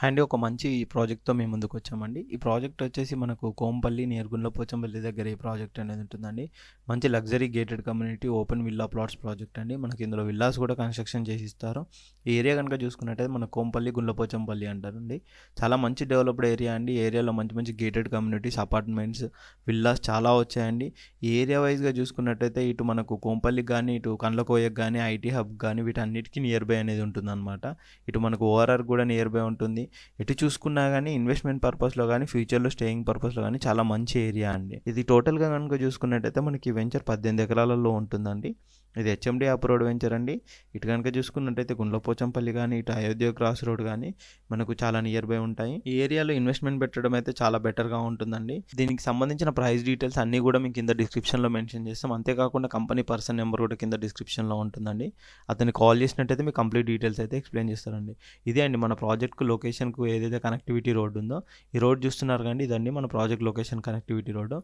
And ఒక మంచి ప్రాజెక్ట్‌తో మేము ముందుకొచ్చామండి. ఈ ప్రాజెక్ట్ వచ్చేసి మనకు కోంపల్లి నియర్ గుండ్లపోచంపల్లి దగ్గర ఈ ప్రాజెక్ట్ అనేది ఉంటుందండి. మంచి luxury gated community open villa plots project అండి. మనకి ఇందులో విల్లాస్ కూడా కన్‌స్ట్రక్షన్ చేసిస్తారు. ఈ ఏరియా గనుక చూసుకున్నట్టయితే మన కోంపల్లి, గుండ్లపోచంపల్లి అంటారండి. చాలా మంచి డెవలప్డ్ ఏరియా అండి. ఈ ఏరియాలో మంచి మంచి గేటెడ్ కమ్యూనిటీస్, అపార్ట్మెంట్స్, విల్లాస్ చాలా వచ్చాయండి. ఈ ఏరియా వైస్‌గా చూసుకున్నట్టయితే ఇటు మనకు కోంపల్లికి గానీ, ఇటు కండ్లకోయకి గానీ, ఐటీ హబ్ గానీ వీటన్నిటికి నియర్ బై అనేది ఉంటుందన్నమాట. ఇటు మనకు ఓఆర్ఆర్ కూడా నియర్ బై ఉంటుంది. ఎటు చూసుకున్నా కానీ ఇన్వెస్ట్మెంట్ పర్పస్లో కానీ ఫ్యూచర్లో స్టేయింగ్ పర్పస్లో కానీ చాలా మంచి ఏరియా అండి. ఇది టోటల్గా కనుక చూసుకున్నట్టయితే మనకి వెంచర్ 18 ఎకరాలలో ఉంటుందండి. ఇది హెచ్ఎండి అప్రూవ్డ్ వెంచర్ అండి. ఇటు కనుక చూసుకున్నట్టయితే గుండ్లపోచంపల్లి కానీ, ఇటు అయోధ్య క్రాస్ రోడ్ కానీ మనకు చాలా నియర్ బై ఉంటాయి. ఈ ఏరియాలో ఇన్వెస్ట్మెంట్ పెట్టడం అయితే చాలా బెటర్గా ఉంటుందండి. దీనికి సంబంధించిన ప్రైస్ డీటెయిల్స్ అన్నీ కూడా మీకు కింద డిస్క్రిప్షన్లో మెన్షన్ చేస్తాం. అంతేకాకుండా కంపెనీ పర్సన్ నెంబర్ కూడా కింద డిస్క్రిప్షన్లో ఉంటుందండి. అతన్ని కాల్ చేసినట్టయితే మీకు కంప్లీట్ డీటెయిల్స్ అయితే ఎక్స్ప్లెయిన్ చేస్తారండి. ఇదే అండి మన ప్రాజెక్ట్కు లొకేషన్కు ఏదైతే కనెక్టివిటీ రోడ్ ఉందో ఈ రోడ్ చూస్తున్నారు కానీ ఇదండి మన ప్రాజెక్ట్ లొకేషన్ కనెక్టివిటీ రోడ్.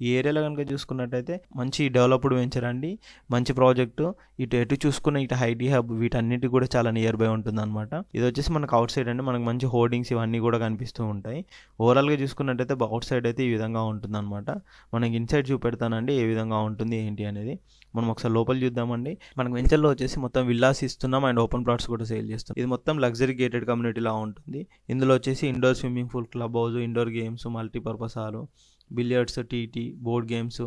ఈ ఏరియాలో కనుక చూసుకున్నట్టయితే మంచి డెవలప్డ్ వెంచర్ అండి. మంచి ప్రాజెక్టు. ఇటు ఎటు చూసుకున్న ఇటు ఐటీ హబ్ వీటన్నిటి కూడా చాలా నియర్ బై ఉంటుంది అనమాట. ఇది వచ్చేసి మనకు అవుట్ సైడ్ అండి. మనకు మంచి హోర్డింగ్స్ ఇవన్నీ కూడా కనిపిస్తూ ఉంటాయి. ఓవరాల్గా చూసుకున్నట్టయితే అవుట్ సైడ్ అయితే ఈ విధంగా ఉంటుంది అనమాట. మనకి ఇన్సైడ్ చూపెడతానండి ఏ విధంగా ఉంటుంది ఏంటి అనేది. మనం ఒకసారి లోపల చూద్దామండి. మనకు వెంచర్లో వచ్చేసి మొత్తం విల్లాస్ ఇస్తున్నాం అండ్ ఓపెన్ ప్లాట్స్ కూడా సేల్ చేస్తాం. ఇది మొత్తం లగ్జరీ గేటెడ్ కమ్యూనిటీలా ఉంటుంది. ఇందులో వచ్చేసి indoor swimming pool, club house, indoor games, multipurpose hall, billiards, TT, board games,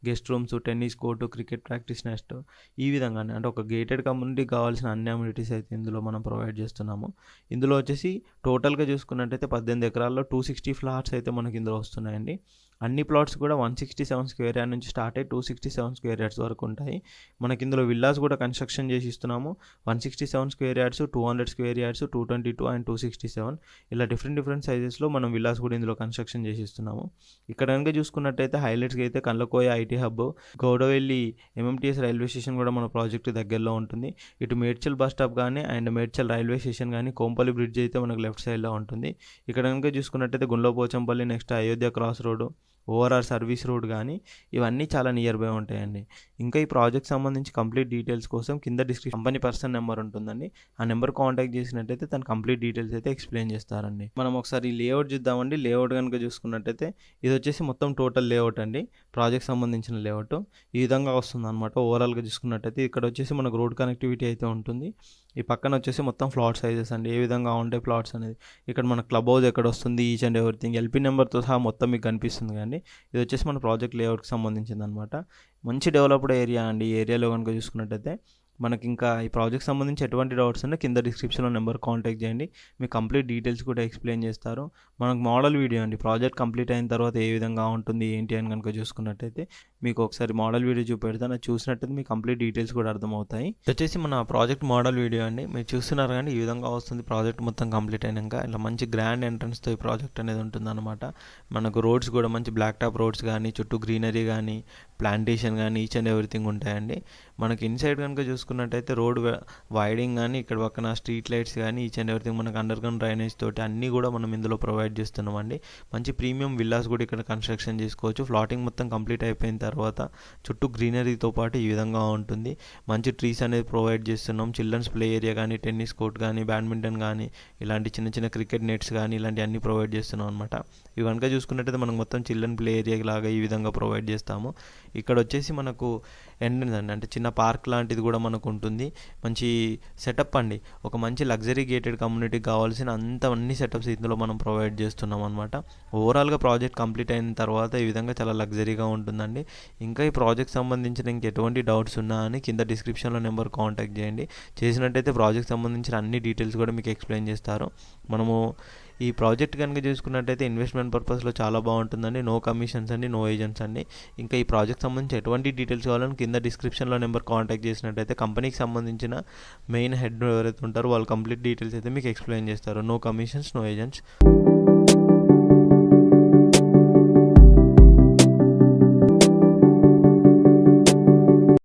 guest rooms, tennis court, cricket practice నెస్ట్ ఈ విధంగా అంటే ఒక గేటెడ్ కమ్యూనిటీకి కావాల్సిన అన్ని అమ్యూనిటీస్ అయితే ఇందులో మనం ప్రొవైడ్ చేస్తున్నాము. ఇందులో వచ్చేసి టోటల్గా చూసుకున్నట్టయితే 18 ఎకరాల్లో 260 ఫ్లాట్స్ అయితే మనకి ఇందులో వస్తున్నాయండి. అన్ని ప్లాట్స్ కూడా 167 స్క్వేర్ యార్డ్ నుంచి స్టార్ట్ అయ్యి 267 స్క్వేర్ యార్డ్స్ వరకు ఉంటాయి. మనకి ఇందులో విల్లాస్ కూడా కన్స్ట్రక్షన్ చేసి ఇస్తున్నాము. 167 square yards, 200 square yards, 222 and 267 ఇలా డిఫరెంట్ సైజెస్లో మనం విల్లాస్ కూడా ఇందులో కన్స్ట్రక్షన్ చేసి ఇస్తున్నాము. ఇక్కడ కనుక చూసుకున్నట్టయితే హైలైట్స్గా అయితే Kandlakoya IT hub, Gowdavelli MMTS railway station కూడా మన ప్రాజెక్ట్ దగ్గరలో ఉంటుంది. ఇటు మేడ్చల్ బస్ స్టాప్ కానీ అండ్ మేడ్చల్ రైల్వే స్టేషన్ కానీ, కోంపల్లి బ్రిడ్జ్ అయితే మనకు లెఫ్ట్ సైడ్లో ఉంటుంది. ఇక్కడ కనుక చూసుకున్నట్టయితే Gundlapochampalli, next Ayodhya cross road, ORR service road కానీ ఇవన్నీ చాలా నియర్ బై ఉంటాయండి. ఇంకా ఈ ప్రాజెక్ట్ సంబంధించి కంప్లీట్ డీటెయిల్స్ కోసం కింద డిస్క్రిప్షన్ కంపెనీ పర్సన్ నెంబర్ ఉంటుందండి. ఆ నెంబర్ కాంటాక్ట్ చేసినట్టయితే తన కంప్లీట్ డీటెయిల్స్ అయితే ఎక్స్ప్లెయిన్ చేస్తారండి. మనం ఒకసారి లేఅవుట్ చూద్దామండి. లేఅవుట్ కనుక చూసుకున్నట్టయితే ఇది వచ్చేసి మొత్తం టోటల్ లేఅవుట్ అండి. ప్రాజెక్ట్ సంబంధించిన లేఅవుట్ ఈ విధంగా వస్తుంది అనమాట. ఓవరాల్గా చూసుకున్నట్టయితే ఇక్కడ వచ్చేసి మనకు రోడ్ కనెక్టివిటీ అయితే ఉంటుంది. ఈ పక్కన వచ్చేసి మొత్తం ఫ్లాట్ సైజెస్ అండి, ఏ విధంగా ఉంటాయి ప్లాట్స్ అనేది. ఇక్కడ మన క్లబ్ హౌస్ ఎక్కడ వస్తుంది, ఈచ్ అండ్ ఎవ్రీథింగ్ ఎల్పీ నెంబర్తో సహా మొత్తం మీకు కనిపిస్తుంది. కానీ ఇది వచ్చేసి మన ప్రాజెక్ట్ లేఅవుట్కి సంబంధించింది అనమాట. మంచి డెవలప్డ్ ఏరియా అండి. ఈ ఏరియాలో కనుక చూసుకున్నట్టయితే మనకి ఇంకా ఈ ప్రాజెక్ట్ సంబంధించి ఎటువంటి డౌట్స్ ఉన్నా కింద డిస్క్రిప్షన్లో నెంబర్ కాంటాక్ట్ చేయండి. మీకు కంప్లీట్ డీటెయిల్స్ కూడా ఎక్స్ప్లెయిన్ చేస్తారు. మనకు మోడల్ వీడియో అండి, ప్రాజెక్ట్ కంప్లీట్ అయిన తర్వాత ఏ విధంగా ఉంటుంది ఏంటి అని కనుక చూసుకున్నట్టయితే మీకు ఒకసారి మోడల్ వీడియో చూపెడతాను. అది చూసినట్టయితే మీకు కంప్లీట్ డీటెయిల్స్ కూడా అర్థమవుతాయి. వచ్చేసి మన ప్రాజెక్ట్ మోడల్ వీడియో అండి. మీరు చూస్తున్నారు కానీ ఈ విధంగా వస్తుంది ప్రాజెక్ట్ మొత్తం కంప్లీట్ అయినాక. ఇలా మంచి గ్రాండ్ ఎంట్రన్స్తో ఈ ప్రాజెక్ట్ అనేది ఉంటుందన్నమాట. మనకు రోడ్స్ కూడా మంచి బ్లాక్ టాప్ రోడ్స్ కానీ, చుట్టూ గ్రీనరీ కానీ, ప్లాంటేషన్ కానీ ఈచ్ అండ్ ఎవ్రీథింగ్ ఉంటాయండి. మనకి ఇన్సైడ్ కనుక చూసుకున్నట్టయితే రోడ్ వైడింగ్ కానీ, ఇక్కడ పక్కన స్ట్రీట్ లైట్స్ కానీ ఈచ్ అండ్ ఎవ్రీథింగ్ మనకు అండర్ గ్రౌండ్ డ్రైనేజ్ తోటి అన్నీ కూడా మనం ఇందులో ప్రొవైడ్ చేస్తున్నామండి. మంచి ప్రీమియం విల్లాస్ కూడా ఇక్కడ కన్స్ట్రక్షన్ చేసుకోవచ్చు. ఫ్లాటింగ్ మొత్తం కంప్లీట్ అయిపోయిన తర్వాత చుట్టూ గ్రీనరీతో పాటు ఈ విధంగా ఉంటుంది. మంచి ట్రీస్ అనేది ప్రొవైడ్ చేస్తున్నాం. చిల్డ్రన్స్ ప్లే ఏరియా కానీ, టెన్నిస్ కోర్ట్ కానీ, బ్యాడ్మింటన్ కానీ, ఇలాంటి చిన్న చిన్న క్రికెట్ నెట్స్ కానీ ఇలాంటి అన్నీ ప్రొవైడ్ చేస్తున్నాం అనమాట. ఇవి కనుక చూసుకున్నట్టయితే మనం మొత్తం చిల్డ్రన్ ప్లే ఏరియా లాగా ఈ విధంగా ప్రొవైడ్ చేస్తాము. ఇక్కడ వచ్చేసి మనకు ఎంట్రన్స్ అండి, అంటే చిన్న పార్క్ లాంటిది కూడా మనకు ఉంటుంది. మంచి సెటప్ అండి. ఒక మంచి లగ్జరీ గేటెడ్ కమ్యూనిటీకి కావాల్సిన అన్ని సెటప్స్ ఇందులో మనం ప్రొవైడ్ చేస్తున్నాం అనమాట. ఓవరాల్గా ప్రాజెక్ట్ కంప్లీట్ అయిన తర్వాత ఈ విధంగా చాలా లగ్జరీగా ఉంటుందండి. ఇంకా ఈ ప్రాజెక్ట్ సంబంధించిన ఇంకెటువంటి డౌట్స్ ఉన్నా అని కింద డిస్క్రిప్షన్లో నెంబర్ కాంటాక్ట్ చేయండి. చేసినట్టయితే ప్రాజెక్ట్ సంబంధించిన అన్ని డీటెయిల్స్ కూడా మీకు ఎక్స్ప్లెయిన్ చేస్తారు. మనము ఈ ప్రాజెక్ట్ కనుక చూసుకున్నట్టయితే ఇన్వెస్ట్మెంట్ పర్పస్లో చాలా బాగుంటుందండి. నో కమిషన్స్ అండి, నో ఏజెంట్స్ అండి. ఇంకా ఈ ప్రాజెక్ట్ సంబంధించి ఎటువంటి డీటెయిల్స్ కావాలని కింద డిస్క్రిప్షన్లో నెంబర్ కాంటాక్ట్ చేసినట్టయితే కంపెనీకి సంబంధించిన మెయిన్ హెడ్ ఎవరైతే ఉంటారో వాళ్ళు కంప్లీట్ డీటెయిల్స్ అయితే మీకు ఎక్స్ప్లెయిన్ చేస్తారు. No commissions, no agents.